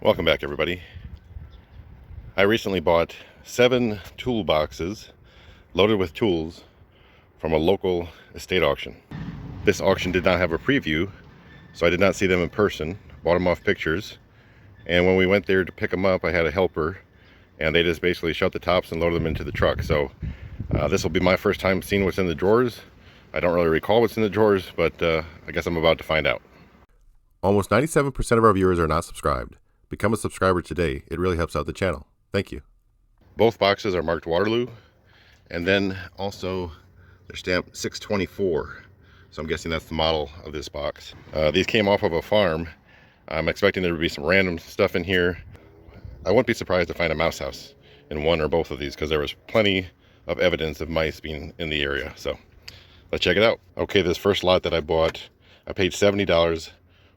Welcome back, everybody. I recently bought 7 toolboxes loaded with tools from a local estate auction. This auction did not have a preview, so I did not see them in person. Bought them off pictures, and when we went there to pick them up, I had a helper, and they just basically shut the tops and loaded them into the truck. So this will be my first time seeing what's in the drawers. I don't really recall what's in the drawers, but I guess I'm about to find out. Almost 97% of our viewers are not subscribed. Become a subscriber today. It really helps out the channel. Thank you. Both boxes are marked Waterloo, and then also they're stamped 624. So I'm guessing that's the model of this box. These came off of a farm. I'm expecting there to be some random stuff in here. I wouldn't be surprised to find a mouse house in one or both of these, because there was plenty of evidence of mice being in the area. So let's check it out. Okay, this first lot that I bought, I paid $70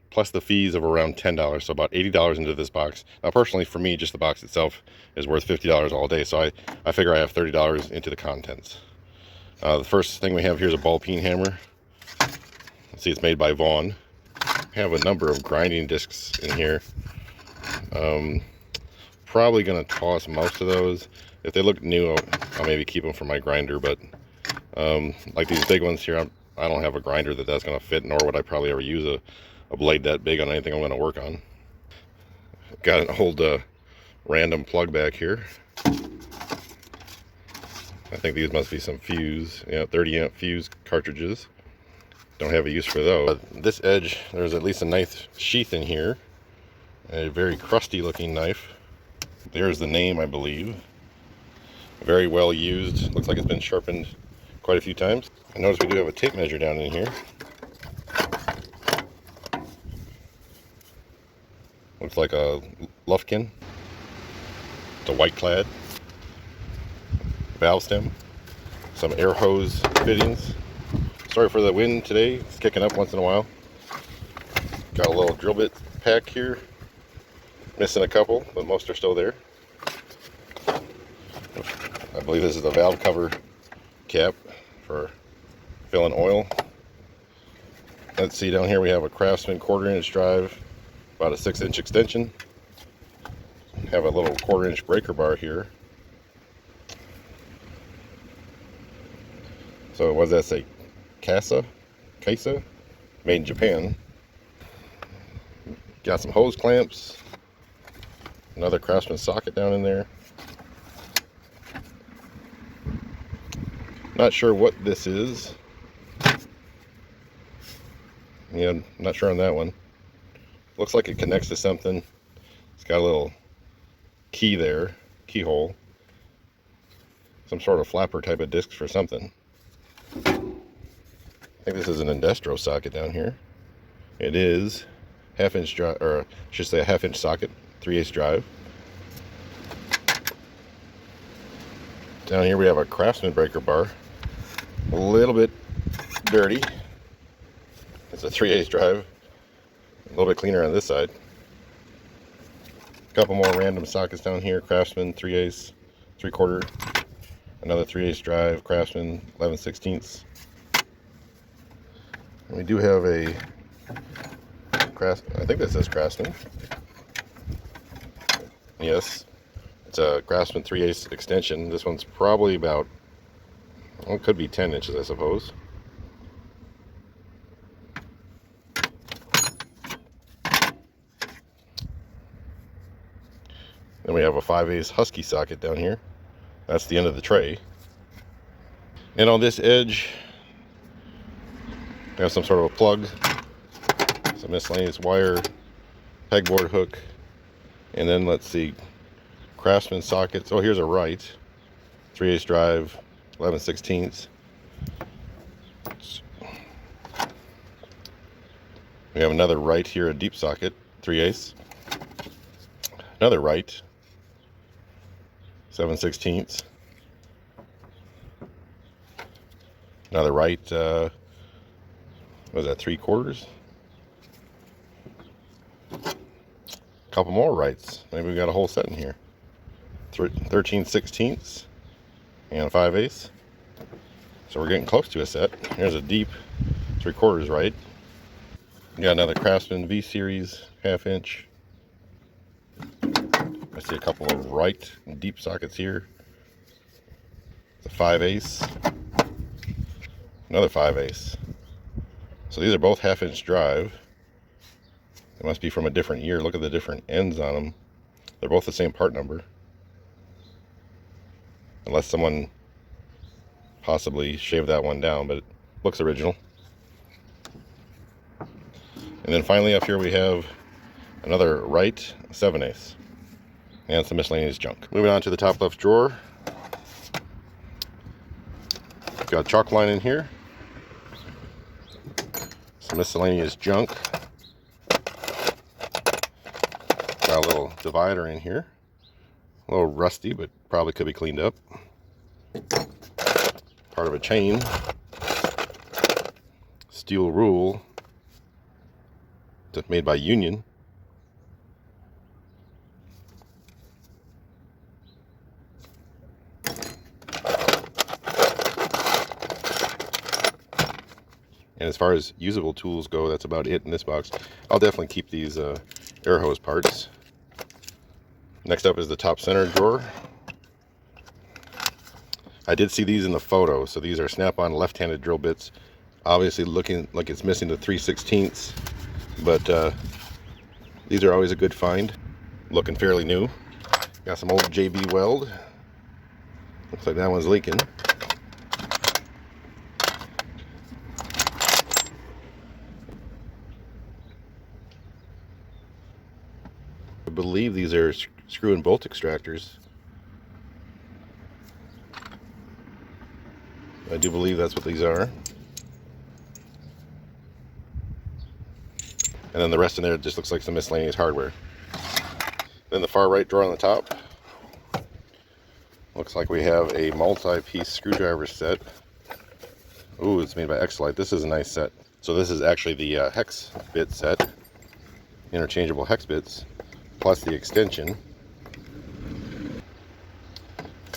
plus the fees of around $10, so about $80 into this box. Now personally, for me, just the box itself is worth $50 all day, so I figure I have $30 into the contents. The first thing we have here is a ball peen hammer. Let's see, it's made by Vaughn. I have a number of grinding discs in here. Probably gonna toss most of those. If they look new, I'll maybe keep them for my grinder, but like these big ones here, I don't have a grinder that's gonna fit, nor would I probably ever use a blade that big on anything I'm going to work on. Got an old random plug back here. I think these must be some fuse, 30 amp fuse cartridges. Don't have a use for those. This edge, there's at least a nice sheath in here. A very crusty looking knife. There's the name, I believe. Very well used. Looks like it's been sharpened quite a few times. I notice we do have a tape measure down in here. Looks like a Lufkin. It's a white clad. Valve stem. Some air hose fittings. Sorry for the wind today. It's kicking up once in a while. Got a little drill bit pack here. Missing a couple, but most are still there. I believe this is the valve cover cap for filling oil. Let's see, down here we have a Craftsman 1/4 inch drive. About a 6-inch extension. Have a little 1/4 inch breaker bar here. So what does that say? Casa? Made in Japan. Got some hose clamps. Another Craftsman socket down in there. Not sure what this is. Yeah, not sure on that one. Looks like it connects to something. It's got a little key there, keyhole. Some sort of flapper type of discs for something. I think this is an Industro socket down here. It is 1/2 inch drive, or I should say a 1/2 inch socket, 3/8 drive. Down here we have a Craftsman breaker bar. A little bit dirty. It's a 3/8 drive. A little bit cleaner on this side. A couple more random sockets down here. Craftsman 3/8, 3/4. Another 3/8 drive. Craftsman 11/16. And we do have a I think that says Craftsman. Yes, it's a Craftsman 3/8 extension. This one's probably about, well, it could be 10 inches, I suppose. Then we have a 5/8 Husky socket down here. That's the end of the tray. And on this edge, we have some sort of a plug, some miscellaneous wire, pegboard hook, and then let's see, Craftsman sockets. Oh, here's a right, 3/8 drive, 11/16. We have another right here, a deep socket, 3/8. Another right, 7/16. Another right, what was that, 3/4? Couple more rights. Maybe we got a whole set in here. 13/16 and 5/8. So we're getting close to a set. Here's a deep 3/4 right. We got another Craftsman V series 1/2 inch. I see a couple of right deep sockets here. It's a 5/8, another 5/8. So these are both 1/2-inch drive. They must be from a different year. Look at the different ends on them. They're both the same part number. Unless someone possibly shaved that one down, but it looks original. And then finally up here we have another right 7/8. And some miscellaneous junk. Moving on to the top left drawer. Got a chalk line in here. Some miscellaneous junk. Got a little divider in here. A little rusty, but probably could be cleaned up. Part of a chain. Steel rule. Made by Union. And as far as usable tools go, that's about it in this box. I'll definitely keep these air hose parts. Next up is the top center drawer. I did see these in the photo. So these are snap-on left-handed drill bits. Obviously looking like it's missing the 3/16, but these are always a good find. Looking fairly new. Got some old JB weld. Looks like that one's leaking. I believe these are screw and bolt extractors. I do believe that's what these are. And then the rest in there just looks like some miscellaneous hardware. Then the far right drawer on the top. Looks like we have a multi-piece screwdriver set. Ooh, it's made by X-Lite. This is a nice set. So this is actually the hex bit set. Interchangeable hex bits. Plus the extension.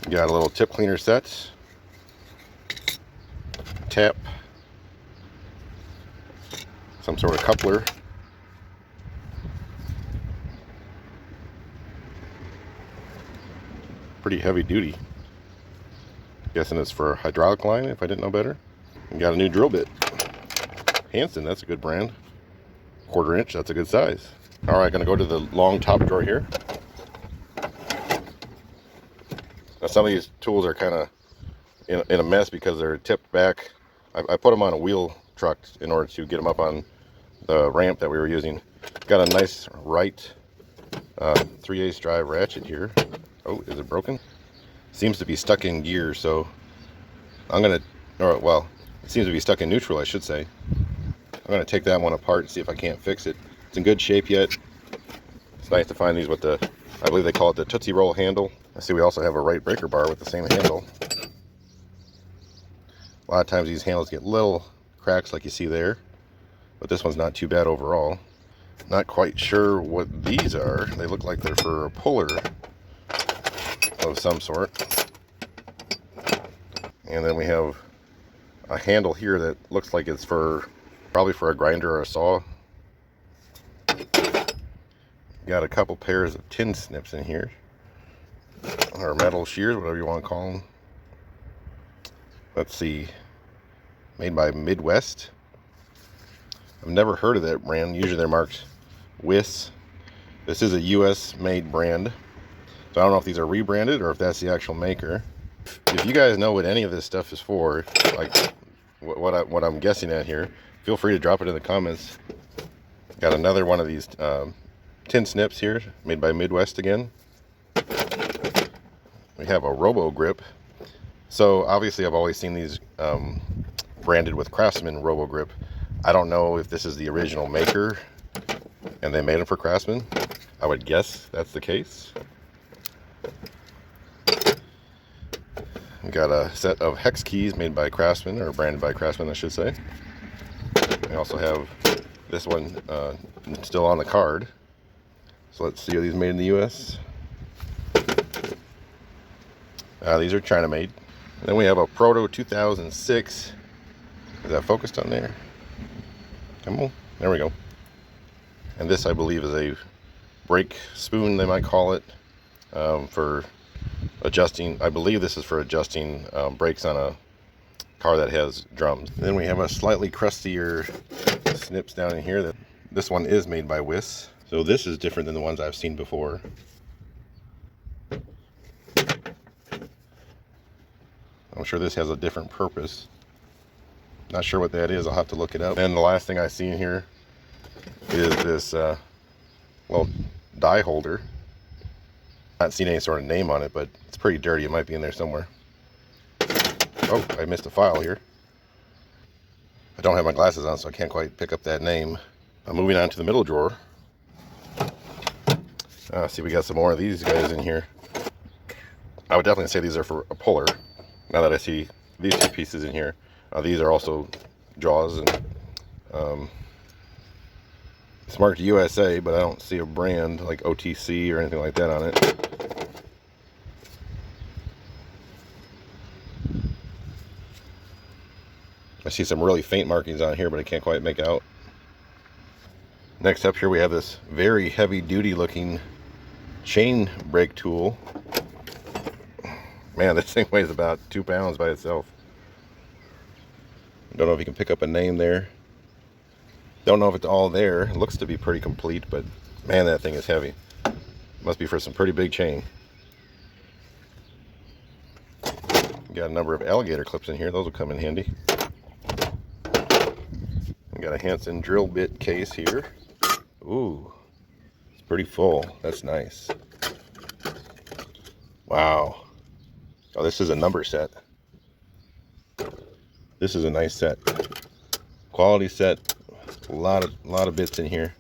Got a little tip cleaner set. Tap. Some sort of coupler. Pretty heavy duty. Guessing it's for a hydraulic line if I didn't know better. We got a new drill bit. Hanson, that's a good brand. 1/4 inch, that's a good size. Alright, gonna go to the long top drawer here. Now some of these tools are kind of in a mess because they're tipped back. I put them on a wheel truck in order to get them up on the ramp that we were using. Got a nice right 3/8 drive ratchet here. Oh, is it broken? Seems to be stuck in gear, so I'm gonna, or well, it seems to be stuck in neutral, I should say. I'm gonna take that one apart and see if I can't fix it. It's in good shape yet. It's nice to find these with the, I believe they call it the Tootsie Roll handle. I see we also have a right breaker bar with the same handle. A lot of times these handles get little cracks like you see there, but this one's not too bad overall. Not quite sure what these are. They look like they're for a puller of some sort. And then we have a handle here that looks like it's for probably for a grinder or a saw. Got a couple pairs of tin snips in here, or metal shears, whatever you want to call them. Let's see, made by Midwest. I've never heard of that brand. Usually they're marked WIS. This is a US made brand. So I don't know if these are rebranded or if that's the actual maker. If you guys know what any of this stuff is for, like what I'm guessing at here, feel free to drop it in the comments. Got another one of these tin snips here, made by Midwest again. We have a Robo Grip. So obviously I've always seen these branded with Craftsman Robo Grip. I don't know if this is the original maker and they made them for Craftsman. I would guess that's the case. We got a set of hex keys made by Craftsman, or branded by Craftsman, I should say. We also have this one still on the card. So let's see, are these made in the US? These are China made. And then we have a Proto 2006. Is that focused on there? Come on, there we go. And this, I believe, is a brake spoon, they might call it. for adjusting. I believe this is for adjusting brakes on a car that has drums. Then we have a slightly crustier snips down in here. This one is made by Wiss, so this is different than the ones I've seen before. I'm sure this has a different purpose. Not sure what that is. I'll have to look it up. And the last thing I see in here is this little die holder. Not seen any sort of name on it, but it's pretty dirty. It might be in there somewhere. Oh, I missed a file here. I don't have my glasses on, so I can't quite pick up that name. Moving on to the middle drawer. See, we got some more of these guys in here. I would definitely say these are for a puller. Now that I see these two pieces in here, these are also jaws, and it's marked USA, but I don't see a brand like OTC or anything like that on it. I see some really faint markings on here, but I can't quite make out. Next up here we have this very heavy duty looking chain brake tool. Man, this thing weighs about 2 pounds by itself. Don't know if you can pick up a name there. Don't know if it's all there. It looks to be pretty complete, but man, that thing is heavy. Must be for some pretty big chain. Got a number of alligator clips in here. Those will come in handy. We got a Hansen drill bit case here. Ooh, it's pretty full. That's nice. Wow. Oh, this is a number set. This is a nice set. Quality set. A lot of bits in here.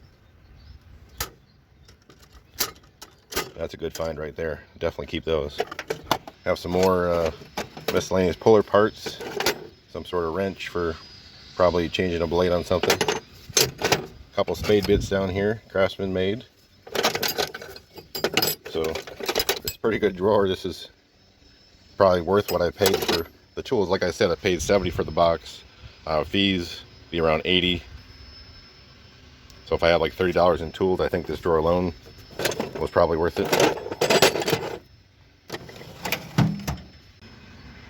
That's a good find right there. Definitely keep those. Have some more miscellaneous puller parts. Some sort of wrench for probably changing a blade on something. A couple spade bits down here, Craftsman made. So it's a pretty good drawer. This is probably worth what I paid for the tools. Like I said, I paid $70 for the box. Fees be around $80. So if I had like $30 in tools, I think this drawer alone was probably worth it.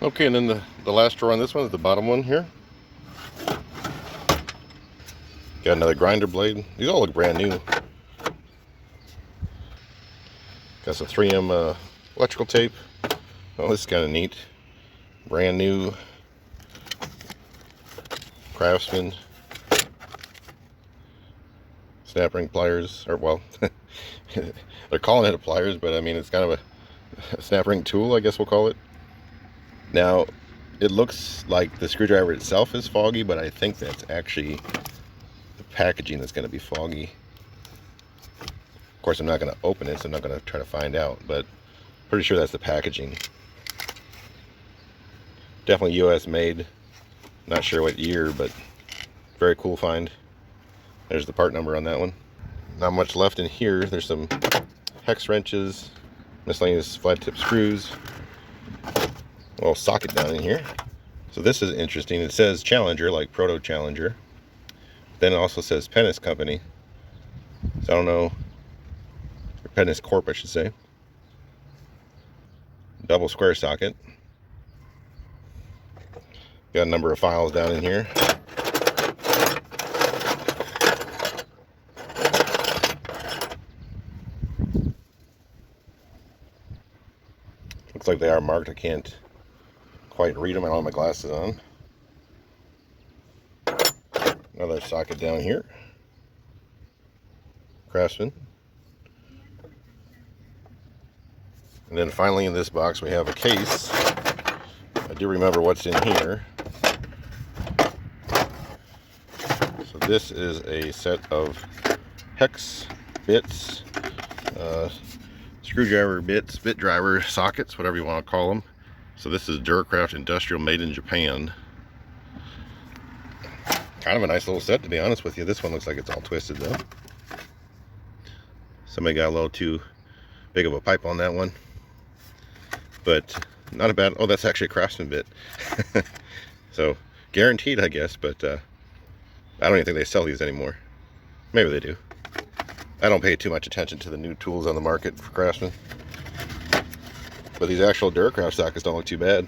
Okay, and then the last drawer on this one is the bottom one here. Got another grinder blade. These all look brand new. Got some 3M electrical tape. Oh, this is kind of neat. Brand new Craftsman snap ring pliers, or well, they're calling it a pliers, but I mean it's kind of a snap ring tool, I guess we'll call it. Now, it looks like the screwdriver itself is foggy, but I think that's actually the packaging that's going to be foggy. Of course, I'm not going to open it, so I'm not going to try to find out, but pretty sure that's the packaging. Definitely US made. Not sure what year, but very cool find. There's the part number on that one. Not much left in here. There's some hex wrenches, miscellaneous flat tip screws, a little socket down in here. So this is interesting. It says Challenger, like Proto Challenger. Then it also says Pennis Company. So I don't know, or Pennis Corp, I should say. Double square socket. Got a number of files down in here. Looks like they are marked. I can't quite read them. I don't have my glasses on. Another socket down here. Craftsman. And then finally in this box we have a case. I do remember what's in here. So this is a set of hex bits, screwdriver bits, bit driver sockets, whatever you want to call them. So this is Duracraft Industrial, made in Japan. Kind of a nice little set, to be honest with you. This one looks like it's all twisted though. Somebody got a little too big of a pipe on that one, but not a bad. Oh, that's actually a Craftsman bit. So guaranteed, I guess, but I don't even think they sell these anymore. Maybe they do. I don't pay too much attention to the new tools on the market for Craftsman. But these actual Duracraft sockets don't look too bad.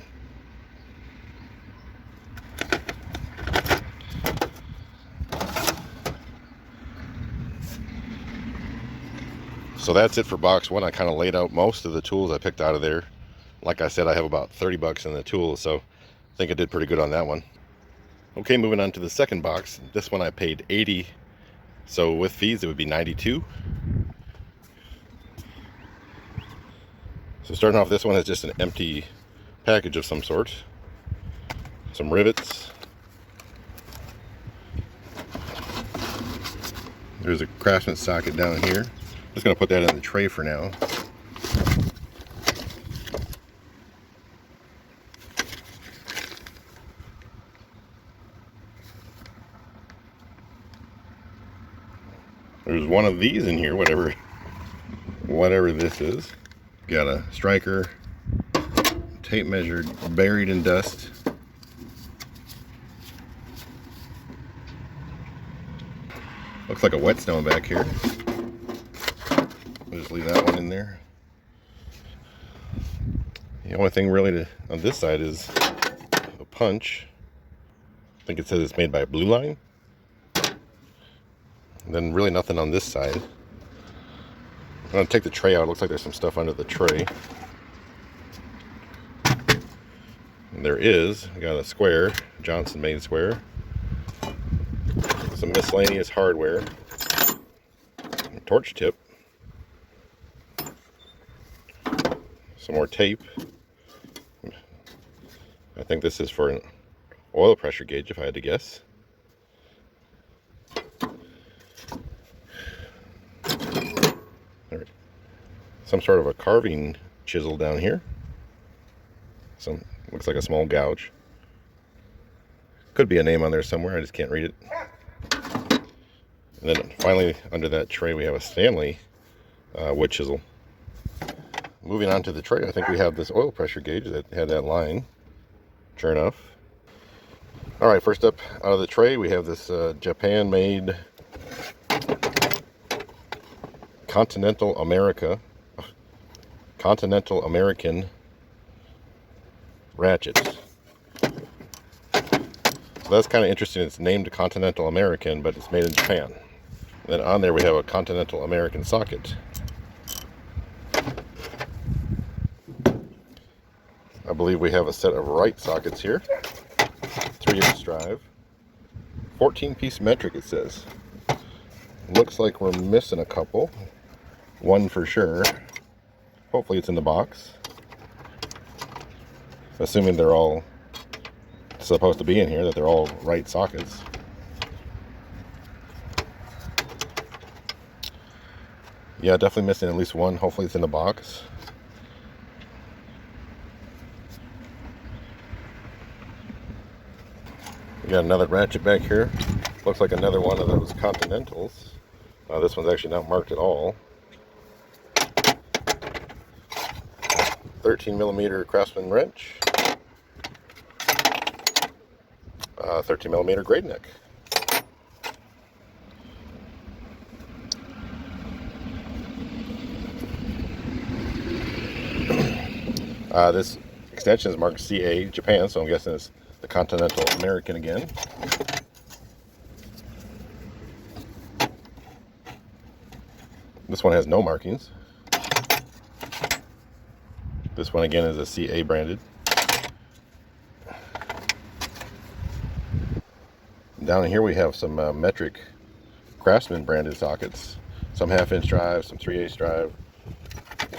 So that's it for box one. I kind of laid out most of the tools I picked out of there. Like I said, I have about 30 bucks in the tools, so I think I did pretty good on that one. Okay, moving on to the second box. This one I paid 80, so with fees it would be 92. So starting off, this one is just an empty package of some sort. Some rivets. There's a Craftsman socket down here. Just gonna put that in the tray for now. There's one of these in here, whatever this is. Got a striker, tape measure buried in dust. Looks like a whetstone back here. I'll just leave that one in there. The only thing really on this side is a punch. I think it says it's made by Blue Line. And then really nothing on this side. I'm going to take the tray out. It looks like there's some stuff under the tray. And there is. I got a square, Johnson made square. Some miscellaneous hardware. A torch tip. Some more tape. I think this is for an oil pressure gauge, if I had to guess. Some sort of a carving chisel down here. Looks like a small gouge. Could be a name on there somewhere, I just can't read it. And then finally, under that tray, we have a Stanley wood chisel. Moving on to the tray, I think we have this oil pressure gauge that had that line. Sure enough. Alright, first up out of the tray, we have this Japan-made Continental American ratchet. So that's kind of interesting. It's named Continental American, but it's made in Japan. And then on there we have a Continental American socket. I believe we have a set of right sockets here. 3/8 drive. 14-piece metric, it says. Looks like we're missing a couple. One for sure. Hopefully it's in the box. Assuming they're all supposed to be in here, that they're all right sockets. Yeah, definitely missing at least one. Hopefully it's in the box. We got another ratchet back here. Looks like another one of those Continentals. This one's actually not marked at all. 13mm Craftsman wrench. 13mm grade neck. This extension is marked CA Japan, so I'm guessing it's the Continental American again. This one has no markings. This one again is a CA branded. Down here we have some metric Craftsman branded sockets. Some 1/2-inch drive, some 3/8 drive.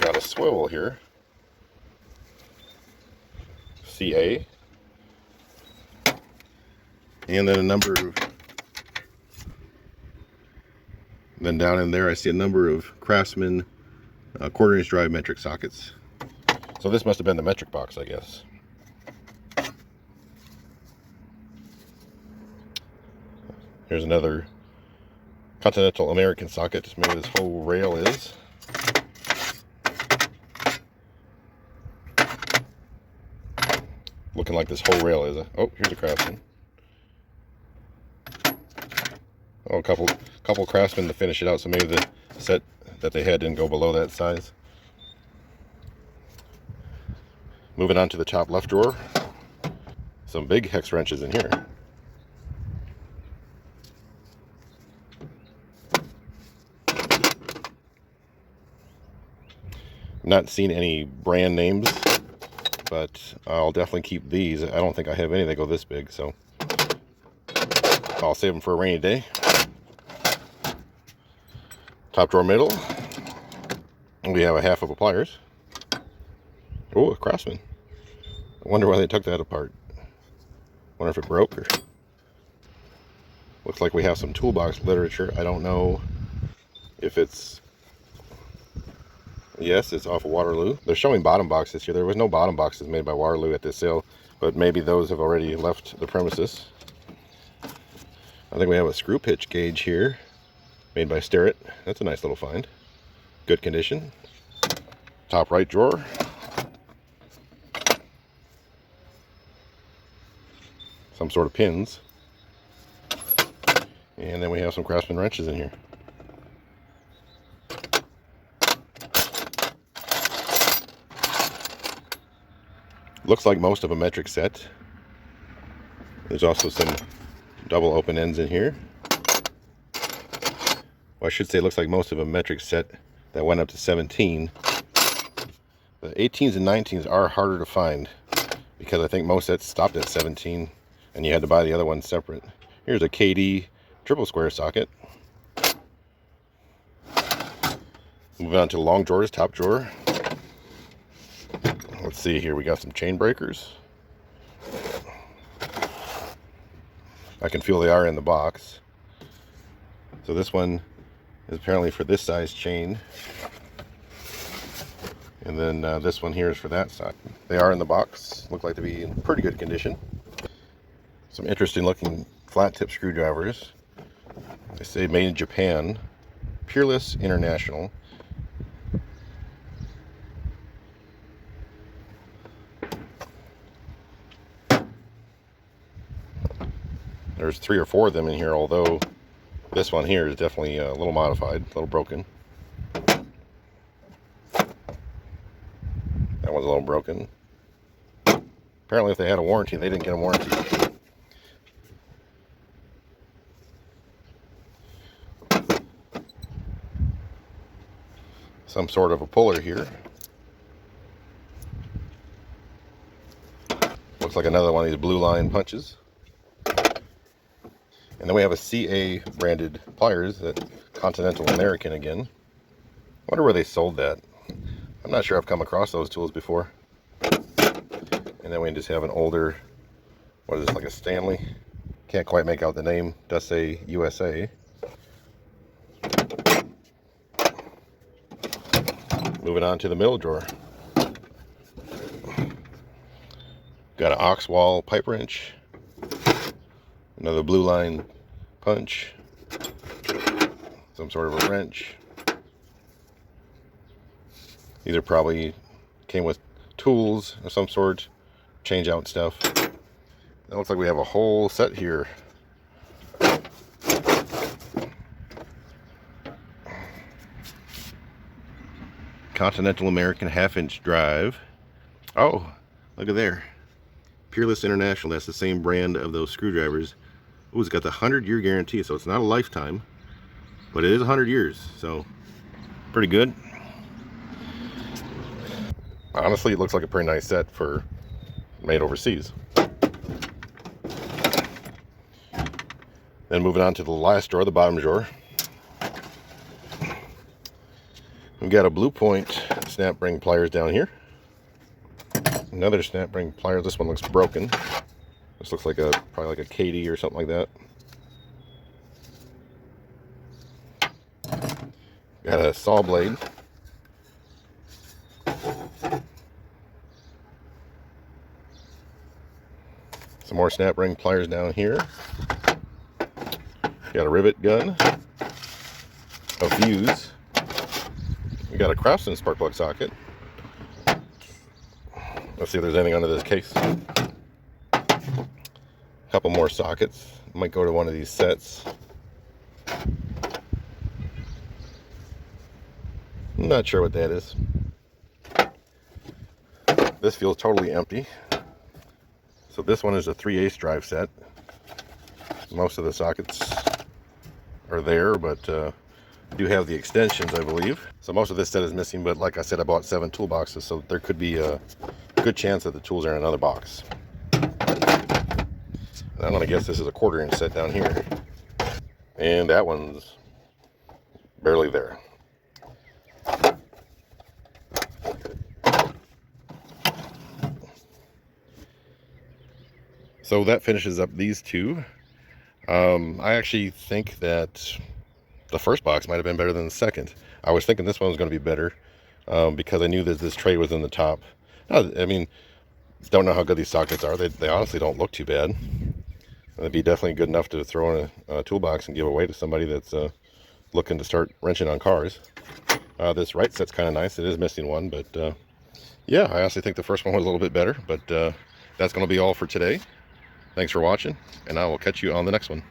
Got a swivel here. CA. And then a number of... Then down in there I see a number of Craftsman 1/4-inch drive metric sockets. So this must have been the metric box, I guess. Here's another Continental American socket. Maybe this whole rail is. Looking like this whole rail is. Oh, here's a Craftsman. Oh, a couple Craftsmen to finish it out. So maybe the set that they had didn't go below that size. Moving on to the top left drawer, some big hex wrenches in here. Not seen any brand names, but I'll definitely keep these. I don't think I have any that go this big, so I'll save them for a rainy day. Top drawer middle, we have a half of a pliers. Oh, a Craftsman. I wonder why they took that apart. Wonder if it broke or... Looks like we have some Toolbox literature. I don't know if it's... Yes, it's off of Waterloo. They're showing bottom boxes here. There was no bottom boxes made by Waterloo at this sale, but maybe those have already left the premises. I think we have a screw pitch gauge here, made by Starrett. That's a nice little find. Good condition. Top right drawer. Some sort of pins. And then we have some Craftsman wrenches in here. Looks like most of a metric set. There's also some double open ends in here. Well, I should say it looks like most of a metric set that went up to 17. The 18s and 19s are harder to find because I think most sets stopped at 17 and you had to buy the other ones separate. Here's a KD triple square socket. Moving on to long drawers, top drawer. Let's see here, we got some chain breakers. I can feel they are in the box. So this one is apparently for this size chain. And then this one here is for that size. They are in the box, look like to be in pretty good condition. Some interesting looking flat tip screwdrivers. They say made in Japan, Peerless International. There's 3 or 4 of them in here, although this one here is definitely a little modified, a little broken. That one's a little broken. Apparently if they had a warranty, they didn't get a warranty. Some sort of a puller here. Looks like another one of these blue line punches. And then we have a CA branded pliers, that Continental American again. Wonder where they sold that. I'm not sure I've come across those tools before. And then we just have an older, what is this, like a Stanley? Can't quite make out the name. Does say USA. Moving on to the middle drawer. Got an ox wall pipe wrench. Another blue line punch. Some sort of a wrench. Either probably came with tools of some sort. Change out stuff. It looks like we have a whole set here. Continental American 1/2-inch drive. Oh, look at there. Peerless International, that's the same brand of those screwdrivers. Oh, it's got the 100-year guarantee, so it's not a lifetime, but it is 100 years, so pretty good. Honestly, it looks like a pretty nice set for made overseas. Then moving on to the last drawer, the bottom drawer. We've got a Blue Point snap ring pliers down here. Another snap ring pliers. This one looks broken. This looks like probably like a KD or something like that. Got a saw blade. Some more snap ring pliers down here. Got a rivet gun. A fuse. We got a Craftsman spark plug socket. Let's see if there's anything under this case. A couple more sockets. Might go to one of these sets. I'm not sure what that is. This feels totally empty. So this one is a 3/8 drive set. Most of the sockets are there, but do have the extensions, I believe. So most of this set is missing, but like I said, I bought 7 toolboxes, so there could be a good chance that the tools are in another box. And I'm gonna guess this is a 1/4 inch set down here. And that one's barely there. So that finishes up these two. I actually think that the first box might have been better than the second. I was thinking this one was going to be better because I knew that this tray was in the top. I mean, don't know how good these sockets are. They honestly don't look too bad. That'd be definitely good enough to throw in a toolbox and give away to somebody that's looking to start wrenching on cars. This right set's kind of nice. It is missing one, but yeah, I honestly think the first one was a little bit better. But that's going to be all for today. Thanks for watching, and I will catch you on the next one.